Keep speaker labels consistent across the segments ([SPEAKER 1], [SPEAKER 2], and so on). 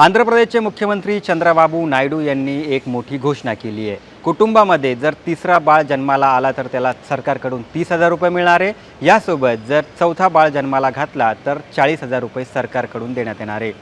[SPEAKER 1] आंध्र प्रदेशचे मुख्यमंत्री चंद्रबाबू नायडू यांनी एक मोठी घोषणा केली आहे। कुटुंबामध्ये जर तिसरा बाळ जन्माला आला तर त्याला सरकारकडून 30,000 रुपये मिळणार आहे। यासोबत जर चौथा बाळ जन्माला घातला तर 40,000 रुपये सरकारकडून देण्यात येणार आहे।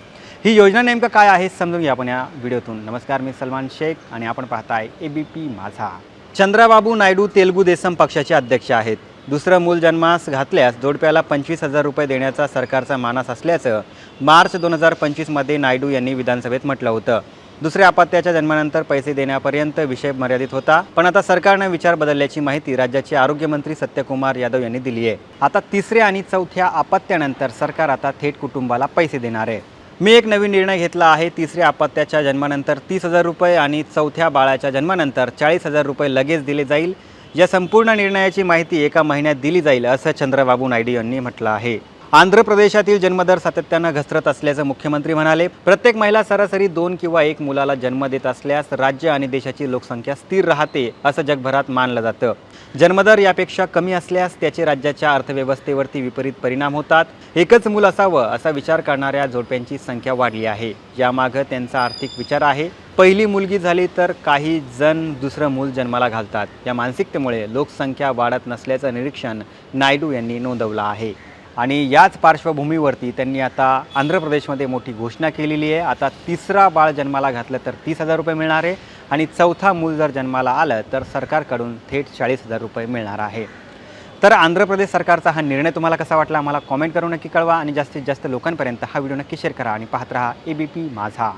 [SPEAKER 1] ही योजना नेमकं काय आहे समजून घ्या आपण या व्हिडिओतून। नमस्कार, मी सलमान शेख आणि आपण पाहताय एबीपी माझा। चंद्रबाबू नायडू तेलुगू देसम पक्षाचे अध्यक्ष आहेत। दुसरं मूल जन्मास घातल्यास जोडप्याला 25,000 रुपये देण्याचा सरकारचा मानस असल्याचं मार्च 2025 मध्ये नायडू यांनी विधानसभेत म्हटलं होतं। दुसऱ्या अपत्याच्या जन्मानंतर पैसे देण्यापर्यंत विषय मर्यादित होता, पण आता सरकारने विचार बदलल्याची माहिती राज्याचे आरोग्यमंत्री सत्यकुमार यादव यांनी दिली आहे। आता तिसऱ्या आणि चौथ्या अपत्यानंतर सरकार आता थेट कुटुंबाला पैसे देणार आहे। मी एक नवीन निर्णय घेतला आहे। तिसऱ्या अपत्याच्या जन्मानंतर 30,000 रुपये आणि चौथ्या बाळाच्या जन्मानंतर 40,000 रुपये लगेच दिले जाईल। या संपूर्ण निर्णयाची माहिती एका महिन्यात दिली जाईल असं चंद्रबाबू नायडू यांनी म्हटलं आहे। आंध्र प्रदेशातील जन्मदर सातत्यानं घसरत असल्याचं मुख्यमंत्री म्हणाले। प्रत्येक महिला सरासरी 2 किंवा 1 मुलाला जन्म देत असल्यास राज्य आणि देशाची लोकसंख्या स्थिर राहते असं जगभरात मानलं जातं। जन्मदर यापेक्षा कमी असल्यास त्याचे राज्याच्या अर्थव्यवस्थेवरती विपरीत परिणाम होतात। एकच मूल असावं असा विचार करणाऱ्या जोडप्यांची संख्या वाढली आहे। यामागे त्यांचा आर्थिक विचार आहे। पहिली मुलगी झाली तर काही जण दुसरं मूल जन्माला घालतात। या मानसिकतेमुळे लोकसंख्या वाढत नसल्याचं निरीक्षण नायडू यांनी नोंदवलं आहे। आणि याच पार्श्वभूमीवरती त्यांनी आता आंध्र प्रदेशमध्ये मोठी घोषणा केलेली आहे। आता तिसरा बाळ जन्माला घातलं तर 30,000 रुपये मिळणार आहे आणि चौथा मूल जर जन्माला आलं तर सरकारकडून थेट 40,000 रुपये मिळणार आहे। तर आंध्र प्रदेश सरकारचा हा निर्णय तुम्हाला कसा वाटला मला कमेंट करून नक्की कळवा आणि जास्तीत जास्त लोकांपर्यंत हा व्हिडिओ नक्की शेअर करा आणि पाहत रहा एबीपी माझा।